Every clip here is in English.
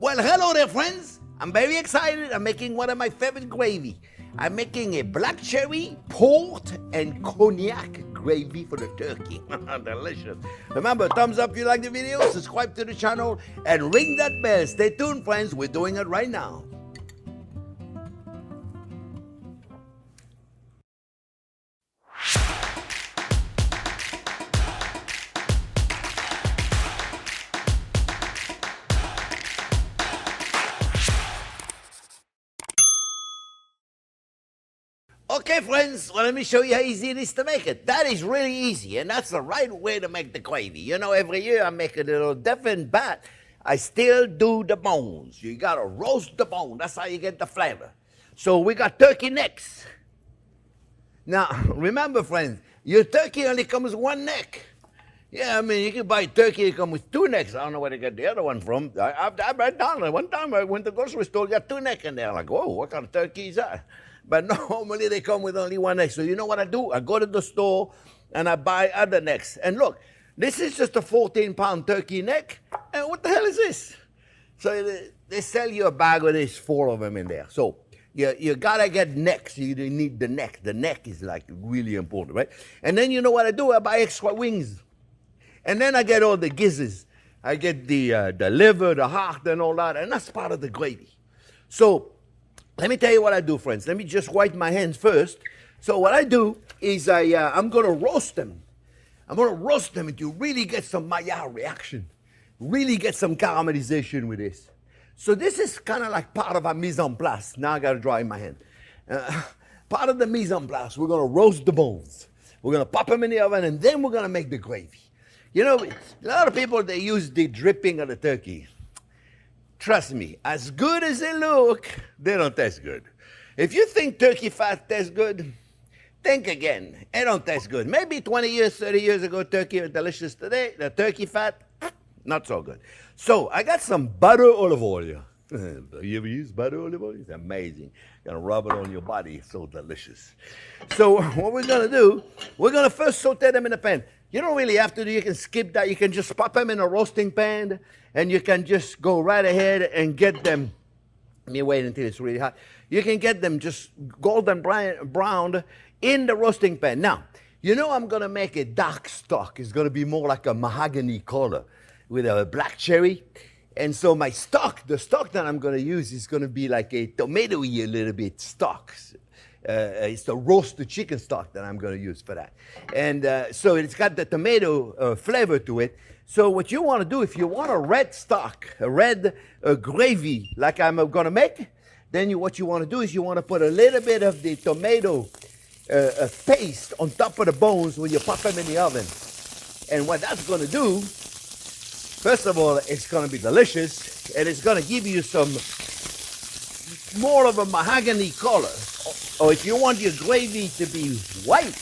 Well, hello there, friends. I'm very excited. I'm making one of my favorite gravy. I'm making a black cherry, port, and cognac gravy for the turkey. Delicious. Remember, thumbs up if you like the video, subscribe to the channel, and ring that bell. Stay tuned, friends. We're doing it right now. Okay, friends, well, let me show you how easy it is to make it. That is really easy, and that's the right way to make the gravy. You know, every year I make it a little different, but I still do the bones. You gotta roast the bone. That's how you get the flavor. So we got turkey necks. Now, remember, friends, your turkey only comes with one neck. Yeah, I mean, you can buy turkey that comes with two necks. I don't know where they get the other one from. I read down there. One time I went to the grocery store, got two necks in there. I'm like, whoa, what kind of turkey is that? But normally they come with only one neck. So you know what I do? I go to the store and I buy other necks. And look, this is just a 14-pound turkey neck. And what the hell is this? So they sell you a bag with this, 4 of them in there. So you gotta get necks. You need the neck. The neck is like really important, right? And then you know what I do? I buy extra wings. And then I get all the gizzards. I get the liver, the heart, and all that. And that's part of the gravy. So let me tell you what I do, friends. Let me just wipe my hands first. So what I do is I'm going to roast them. I'm going to roast them until you really get some Maillard reaction. Really get some caramelization with this. So this is kind of like part of our mise en place. Now I got to dry my hand. Part of the mise en place, we're going to roast the bones. We're going to pop them in the oven, and then we're going to make the gravy. You know, a lot of people, they use the dripping of the turkey. Trust me, as good as they look, they don't taste good. If you think turkey fat tastes good, think again. It don't taste good. Maybe 20 years, 30 years ago, turkey was delicious. Today, the turkey fat, not so good. So I got some butter olive oil. You ever use butter olive oil? It's amazing. You're gonna rub it on your body. It's so delicious. So what we're gonna do, we're gonna first saute them in the pan. You don't really have to do, you can skip that. You can just pop them in a roasting pan, and you can just go right ahead and get them. Let me wait until it's really hot. You can get them just golden browned in the roasting pan. Now, you know I'm going to make a dark stock. It's going to be more like a mahogany color with a black cherry. And so my stock, the stock that I'm going to use is going to be like a tomato-y a little bit stock. It's the roasted chicken stock that I'm going to use for that. And so it's got the tomato flavor to it. So what you want to do, if you want a red stock, a red gravy like I'm going to make, then what you want to do is you want to put a little bit of the tomato paste on top of the bones when you pop them in the oven. And what that's going to do, first of all, it's going to be delicious, and it's going to give you some more of a mahogany color. Or if you want your gravy to be white,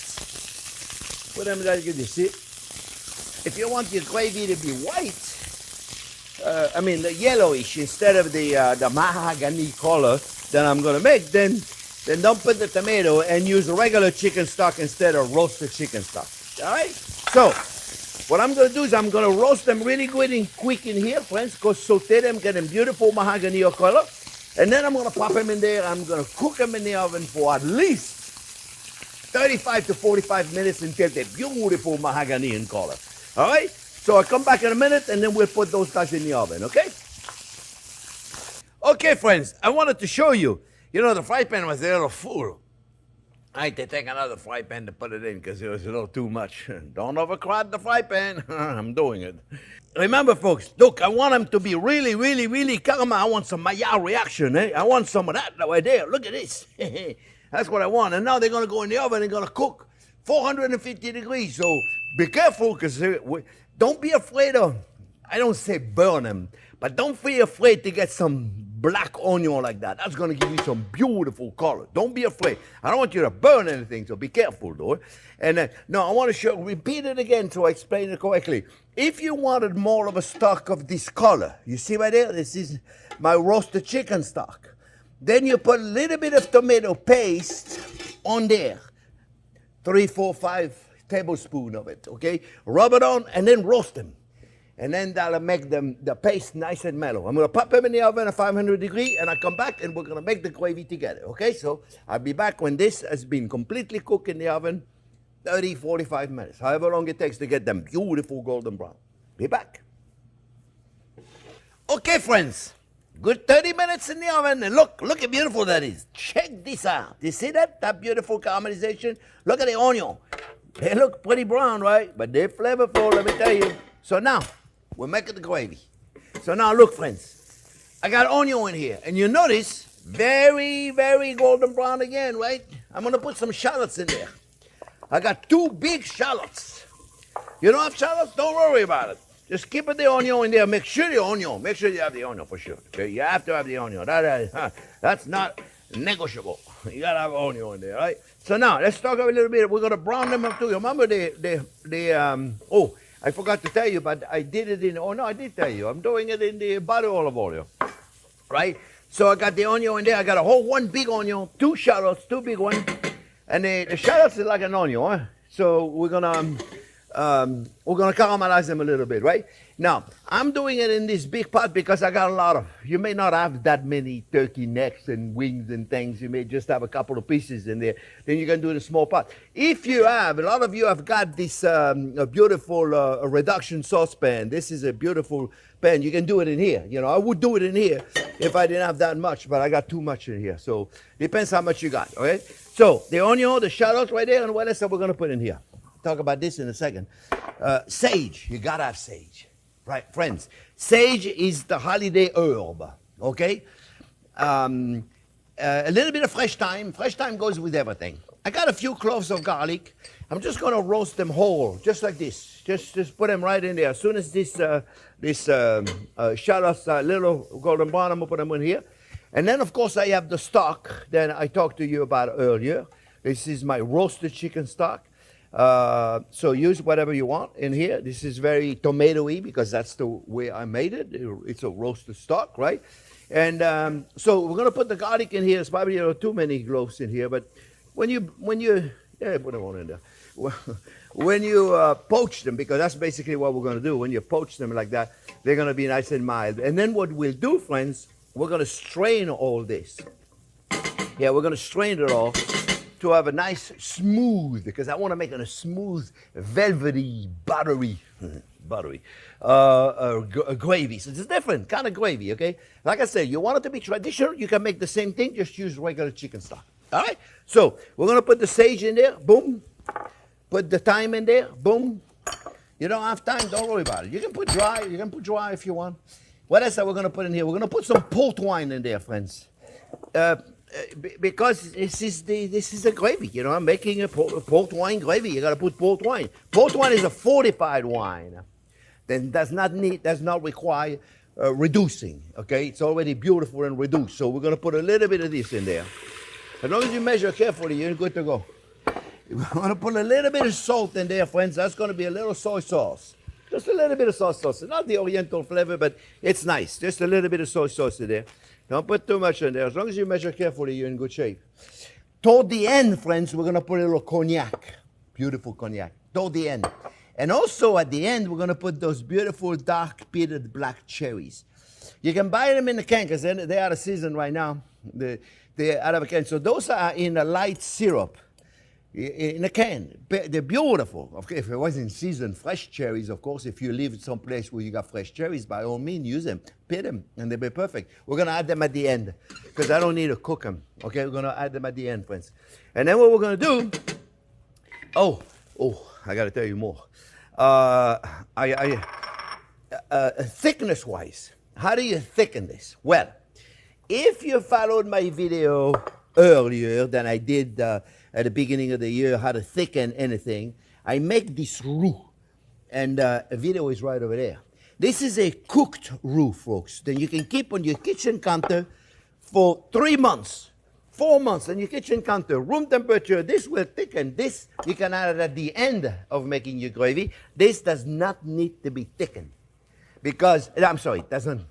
put them there, you see. If you want your gravy to be white, the yellowish instead of the mahogany color that I'm going to make, then don't put the tomato and use regular chicken stock instead of roasted chicken stock. All right? So what I'm going to do is I'm going to roast them really good and quick in here, friends. Go saute them, get them beautiful mahogany color. And then I'm going to pop them in there. I'm going to cook them in the oven for at least 35 to 45 minutes until they're beautiful mahogany in color. All right? So I'll come back in a minute, and then we'll put those guys in the oven, okay? Okay, friends, I wanted to show you. You know, the fry pan was a little full. I had to take another fry pan to put it in because it was a little too much. Don't overcrowd the fry pan. I'm doing it. Remember, folks, look, I want them to be really, really, really caramel. I want some Maillard reaction, eh? I want some of that right there. Look at this. That's what I want. And now they're going to go in the oven and going to cook 450 degrees. So be careful, because don't be afraid of, I don't say burn them, but don't be afraid to get some black onion like that. That's going to give you some beautiful color. Don't be afraid. I don't want you to burn anything, so be careful, though. And no, I want to repeat it again so I explain it correctly. If you wanted more of a stock of this color, you see right there, this is my roasted chicken stock. Then you put a little bit of tomato paste on there. 3, 4, 5 tablespoons of it, okay? Rub it on and then roast them. and then that'll make the paste nice and mellow. I'm gonna pop them in the oven at 500 degrees, and I come back and we're gonna make the gravy together, okay? So I'll be back when this has been completely cooked in the oven, 30, 45 minutes, however long it takes to get them beautiful golden brown. Be back. Okay, friends, good 30 minutes in the oven, and look how beautiful that is. Check this out. You see that beautiful caramelization? Look at the onion. They look pretty brown, right? But they're flavorful, let me tell you. So now, we're making the gravy. So now look, friends, I got onion in here, and you notice, very, very golden brown again, right? I'm gonna put some shallots in there. I got 2 big shallots. You don't have shallots? Don't worry about it. Just keep the onion in there. Make sure you have the onion for sure. Okay, you have to have the onion. That's not negotiable. You gotta have onion in there, right? So now let's talk a little bit. We're gonna brown them up too. Remember oh, I forgot to tell you, but I did it in. Oh no, I did tell you. I'm doing it in the butter olive oil, right? So I got the onion in there. I got a whole 1 big onion, 2 shallots, 2 big ones, and the shallots is like an onion. Huh? So we're gonna caramelize them a little bit, right? Now, I'm doing it in this big pot because I got a lot of, you may not have that many turkey necks and wings and things. You may just have a couple of pieces in there. Then you can do the small pot. If you have, a lot of you have got this beautiful reduction saucepan. This is a beautiful pan. You can do it in here. You know, I would do it in here if I didn't have that much, but I got too much in here. So depends how much you got, okay? So the onion, the shallots right there, and what else are we going to put in here? Talk about this in a second. Sage, you gotta have sage, right, friends? Sage is the holiday herb, okay? A little bit of fresh thyme. Fresh thyme goes with everything. I got a few cloves of garlic. I'm just gonna roast them whole, just like this. Just put them right in there. As soon as this shallots a little golden brown, I'm gonna put them in here. And then, of course, I have the stock that I talked to you about earlier. This is my roasted chicken stock. So use whatever you want in here. This is very tomatoey because that's the way I made it. It's a roasted stock, right? And so we're gonna put the garlic in here. It's probably too many cloves in here, but when you put them on in there. When you poach them, because that's basically what we're gonna do. When you poach them like that, they're gonna be nice and mild. And then what we'll do, friends, we're gonna strain all this. Yeah, we're gonna strain it all to have a nice smooth, because I want to make it a smooth, velvety, buttery gravy. So it's a different kind of gravy, okay? Like I said, you want it to be traditional, you can make the same thing, just use regular chicken stock. All right? So we're going to put the sage in there, boom. Put the thyme in there, boom. You don't have time, don't worry about it. You can put dry if you want. What else are we going to put in here? We're going to put some port wine in there, friends. Because this is a gravy, you know. I'm making a port wine gravy. You got to put port wine. Port wine is a fortified wine. Then does not require reducing. Okay, it's already beautiful and reduced. So we're going to put a little bit of this in there. As long as you measure carefully, you're good to go. We're going to put a little bit of salt in there, friends. That's going to be a little soy sauce. Just a little bit of soy sauce. Not the oriental flavor, but it's nice. Just a little bit of soy sauce in there. Don't put too much in there. As long as you measure carefully, you're in good shape. Toward the end, friends, we're going to put a little cognac. Beautiful cognac. Toward the end. And also at the end, we're going to put those beautiful dark pitted black cherries. You can buy them in the can because they're out of season right now. They're out of a can. So those are in a light syrup. In a can. They're beautiful. Okay, if it was in season, fresh cherries, of course. If you live someplace where you got fresh cherries, by all means, use them. Pit them, and they'll be perfect. We're going to add them at the end because I don't need to cook them. Okay, we're going to add them at the end, friends. And then what we're going to do, I got to tell you more. Thickness-wise, how do you thicken this? Well, if you followed my video earlier than I did at the beginning of the year, how to thicken anything, I make this roux, and a video is right over there. This is a cooked roux, folks, that you can keep on your kitchen counter for 3 months, 4 months on your kitchen counter, room temperature. This will thicken. This you can add it at the end of making your gravy. This does not need to be thickened because, I'm sorry, it doesn't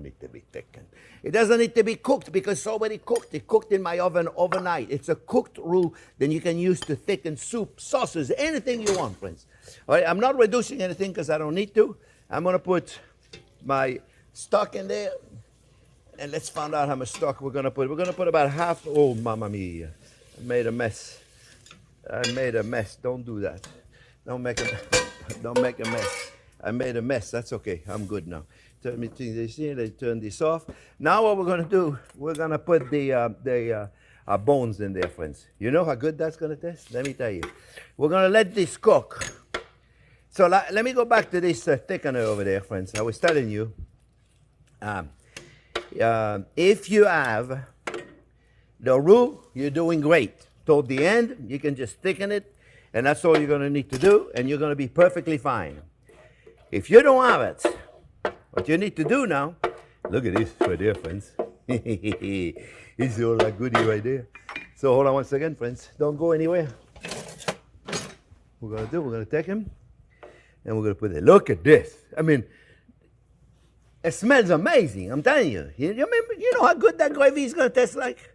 need to be thickened. It doesn't need to be cooked because it's already cooked. It's cooked in my oven overnight. It's a cooked roux that you can use to thicken soup, sauces, anything you want, friends. All right, I'm not reducing anything because I don't need to. I'm going to put my stock in there, and let's find out how much stock we're going to put. We're going to put about half. Oh, mamma mia. I made a mess. Don't do that. Don't make a mess. I made a mess. That's okay. I'm good now. Turn me to this here. They turn this off. Now what we're going to do, we're going to put the bones in there, friends. You know how good that's going to taste? Let me tell you. We're going to let this cook. So let me go back to this thickener over there, friends. I was telling you, if you have the roux, you're doing great. Toward the end, you can just thicken it, and that's all you're going to need to do, and you're going to be perfectly fine. If you don't have it, what you need to do now, look at this right there, friends. This is all that goodie right there. So hold on one second, friends. Don't go anywhere. We're going to take him, and we're going to put it. Look at this. I mean, it smells amazing. I'm telling you. You know how good that gravy is going to taste like?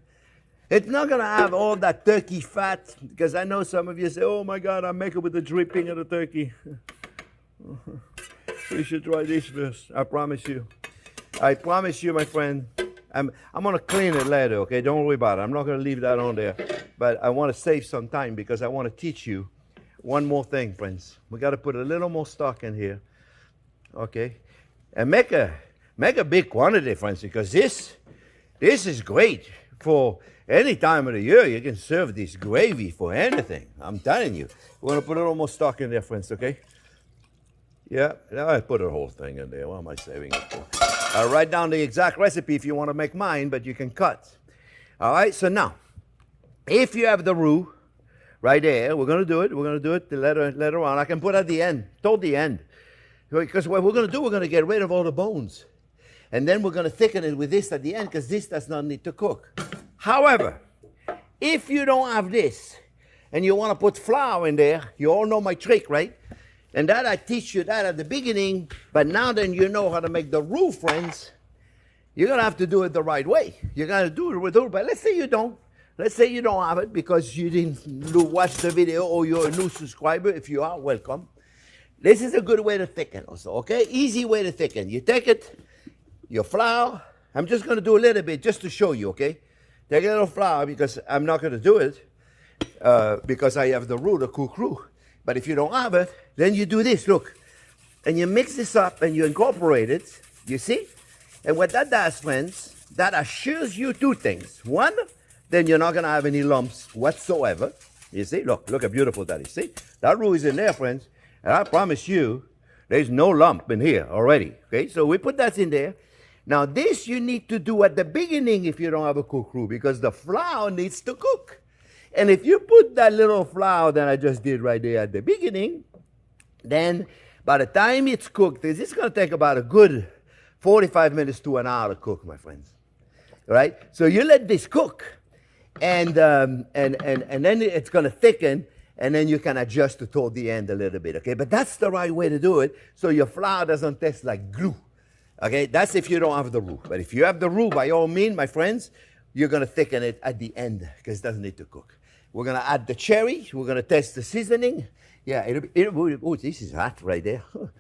It's not going to have all that turkey fat, because I know some of you say, oh my God, I make it with the dripping of the turkey. You should try this first. I promise you. I promise you, my friend. I'm going to clean it later, okay? Don't worry about it. I'm not going to leave that on there. But I want to save some time because I want to teach you one more thing, friends. We got to put a little more stock in here, okay? And make a big quantity, friends, because this is great for any time of the year. You can serve this gravy for anything. I'm telling you. We're going to put a little more stock in there, friends, okay? Yeah, I put a whole thing in there. What am I saving it for? I'll write down the exact recipe if you want to make mine, but you can cut. All right, so now, if you have the roux right there, we're going to do it. We're going to do it later on. I can put at the end, toward the end. Because what we're going to do, we're going to get rid of all the bones. And then we're going to thicken it with this at the end, because this does not need to cook. However, if you don't have this, and you want to put flour in there, you all know my trick, right? And that I teach you that at the beginning, but now then you know how to make the roux, friends. You're going to have to do it the right way. You're going to do it with it, but let's say you don't. Let's say you don't have it because you didn't watch the video, or you're a new subscriber. If you are, welcome. This is a good way to thicken also, okay? Easy way to thicken. You take it, your flour. I'm just going to do a little bit just to show you, okay? Take a little flour because I'm not going to do it because I have the roux, the cooked roux. But if you don't have it, then you do this, look. And you mix this up and you incorporate it, you see? And what that does, friends, that assures you two things. One, then you're not going to have any lumps whatsoever. You see? Look how beautiful that is. See? That roux is in there, friends. And I promise you, there's no lump in here already. Okay? So we put that in there. Now, this you need to do at the beginning if you don't have a cooked roux, because the flour needs to cook. And if you put that little flour that I just did right there at the beginning, then by the time it's cooked, this is going to take about a good 45 minutes to an hour to cook, my friends. All right? So you let this cook, and then it's going to thicken, and then you can adjust it toward the end a little bit, okay? But that's the right way to do it, so your flour doesn't taste like glue, okay? That's if you don't have the roux. But if you have the roux, by all means, my friends, you're going to thicken it at the end because it doesn't need to cook. We're going to add the cherry. We're going to test the seasoning. Yeah, oh, this is hot right there. I'm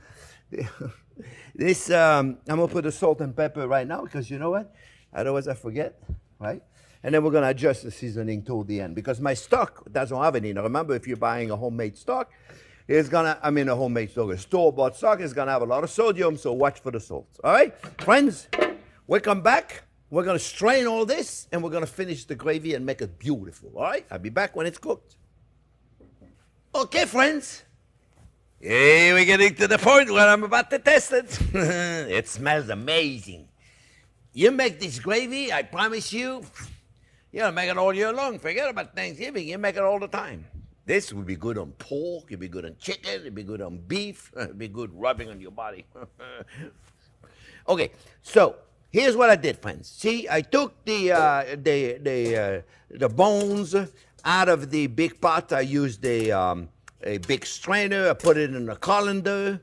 going to put the salt and pepper right now because you know what? Otherwise I forget, right? And then we're going to adjust the seasoning toward the end because my stock doesn't have any. Now remember, if you're buying a homemade stock, a homemade stock, a store-bought stock is going to have a lot of sodium, so watch for the salt. All right? Friends, we come back. We're going to strain all this, and we're going to finish the gravy and make it beautiful, all right? I'll be back when it's cooked. Okay, friends. Hey, we're getting to the point where I'm about to test it. It smells amazing. You make this gravy, I promise you, you're going to make it all year long. Forget about Thanksgiving. You make it all the time. This would be good on pork. It'd be good on chicken. It'd be good on beef. It'd be good rubbing on your body. Okay, so here's what I did, friends. See, I took the bones out of the big pot. I used a big strainer. I put it in a colander,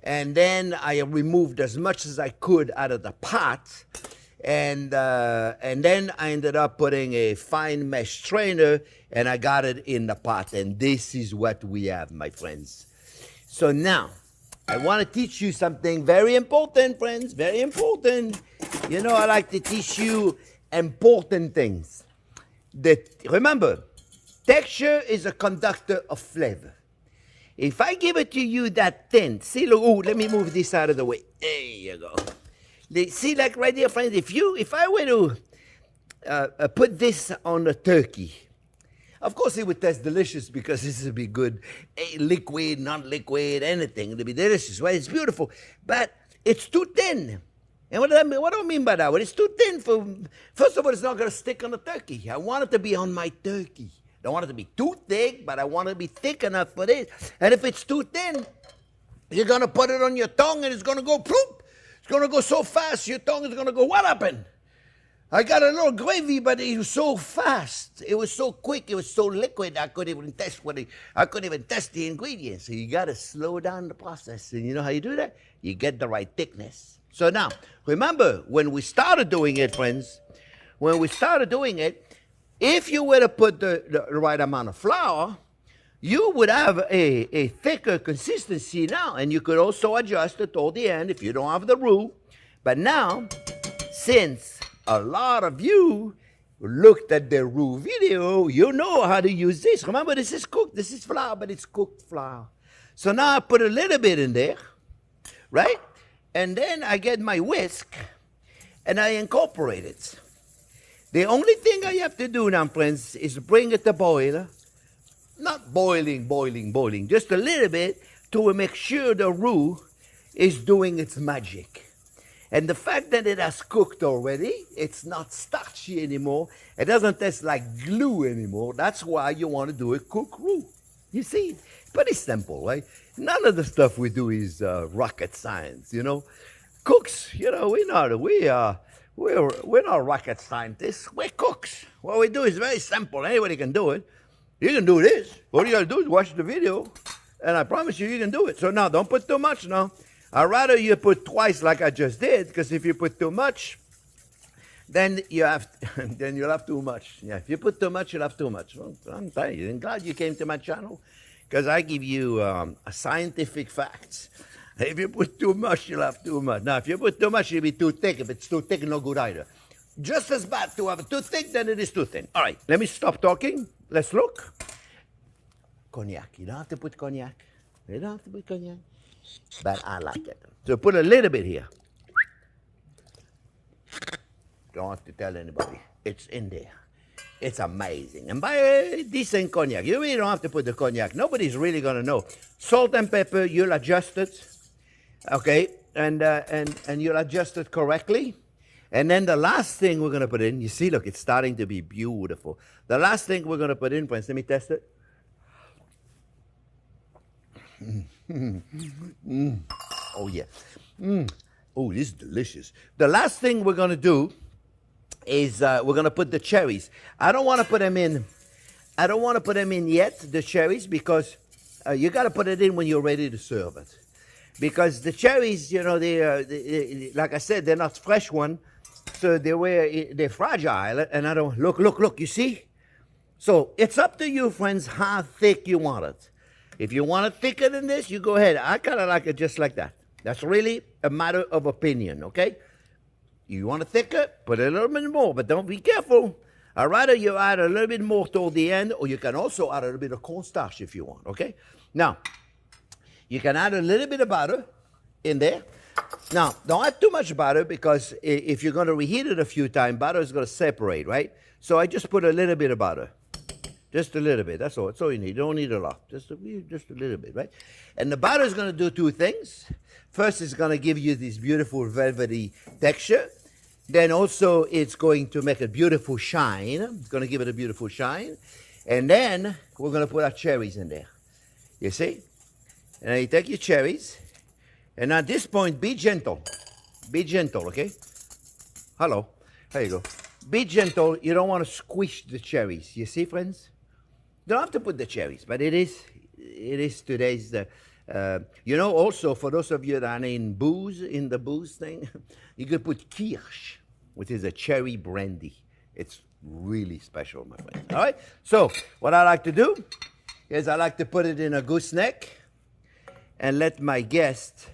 and then I removed as much as I could out of the pot. And then I ended up putting a fine mesh strainer, and I got it in the pot. And this is what we have, my friends. So now, I want to teach you something very important, friends, very important. You know, I like to teach you important things. Remember, texture is a conductor of flavor. If I give it to you that thin, see, look, ooh, let me move this out of the way. There you go. See, like right here, friends, if I were to put this on a turkey, of course it would taste delicious because this would be good, liquid, non-liquid, anything. It would be delicious, right? It's beautiful, but it's too thin. And what do I mean by that? Well, it's too thin first of all, it's not going to stick on the turkey. I want it to be on my turkey. I don't want it to be too thick, but I want it to be thick enough for this. And if it's too thin, you're going to put it on your tongue and it's going to go ploop. It's going to go so fast, your tongue is going to go, what happened? I got a little gravy, but it was so fast. It was so quick. It was so liquid. I couldn't even test the ingredients. So you got to slow down the process. And you know how you do that? You get the right thickness. So now, remember, when we started doing it, friends, if you were to put the right amount of flour, you would have a thicker consistency now. And you could also adjust it toward the end if you don't have the roux. But now, since a lot of you looked at the roux video, you know how to use this. Remember, this is cooked. This is flour, but it's cooked flour. So now I put a little bit in there, right? And then I get my whisk, and I incorporate it. The only thing I have to do now, friends, is bring it to boil. Not boiling, just a little bit to make sure the roux is doing its magic. And the fact that it has cooked already, it's not starchy anymore. It doesn't taste like glue anymore. That's why you want to do a cooked roux. You see, pretty simple, right? None of the stuff we do is rocket science, you know. Cooks, you know, we're not rocket scientists. We're cooks. What we do is very simple. Anybody can do it. You can do this. All you got to do is watch the video, and I promise you can do it. So now, don't put too much now. I'd rather you put twice like I just did, because if you put too much, then you'll have too much. Yeah, if you put too much, you'll have too much. Well, I'm telling you, I'm glad you came to my channel, because I give you scientific facts. If you put too much, you'll have too much. Now, if you put too much, it'll be too thick. If it's too thick, no good either. Just as bad to have it too thick than it is too thin. All right, let me stop talking. Let's look. Cognac. You don't have to put cognac. You don't have to put cognac. But I like it. So put a little bit here. Don't have to tell anybody. It's in there. It's amazing. And buy a decent cognac. You really don't have to put the cognac. Nobody's really going to know. Salt and pepper, you'll adjust it. Okay? And you'll adjust it correctly. And then the last thing we're going to put in, you see, look, it's starting to be beautiful. The last thing we're going to put in, friends, let me test it. Oh, yeah. Oh, this is delicious. The last thing we're going to do is we're going to put the cherries. I don't want to put them in. I don't want to put them in yet, the cherries, because you got to put it in when you're ready to serve it. Because the cherries, you know, they like I said, they're not fresh one. So they're fragile, and I don't, look, you see? So it's up to you, friends, how thick you want it. If you want it thicker than this, you go ahead. I kind of like it just like that. That's really a matter of opinion, okay? You want it thicker, put a little bit more, but don't be careful. I'd rather you add a little bit more toward the end, or you can also add a little bit of cornstarch if you want, okay? Now, you can add a little bit of butter in there. Now, don't add too much butter, because if you're going to reheat it a few times, butter is going to separate, right? So I just put a little bit of butter. Just a little bit. That's all. That's all you need. You don't need a lot. Just a little bit, right? And the butter is going to do two things. First, it's going to give you this beautiful velvety texture. Then also, it's going to make a beautiful shine. It's going to give it a beautiful shine. And then, we're going to put our cherries in there. You see? And then you take your cherries. And at this point, be gentle. Be gentle, okay? Hello. There you go. Be gentle. You don't want to squish the cherries. You see, friends? You don't have to put the cherries, but it is today's, you know, also, for those of you that are in the booze thing, you could put kirsch, which is a cherry brandy. It's really special, my friend. All right? So, what I like to do is I like to put it in a gooseneck. and let my guest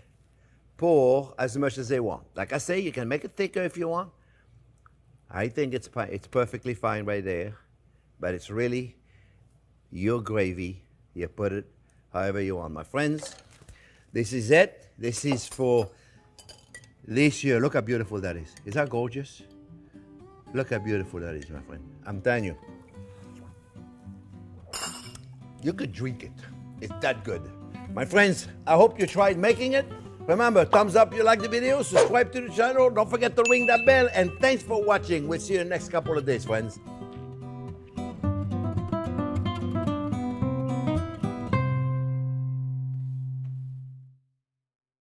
pour as much as they want. Like I say, you can make it thicker if you want. I think it's perfectly fine right there, but it's really your gravy. You put it however you want. My friends, this is it. This is for this year. Look how beautiful that is. Is that gorgeous? Look how beautiful that is, my friend. I'm telling you. You could drink it. It's that good. My friends, I hope you tried making it. Remember, thumbs up if you like the video, subscribe to the channel, don't forget to ring that bell, and thanks for watching. We'll see you in the next couple of days, friends.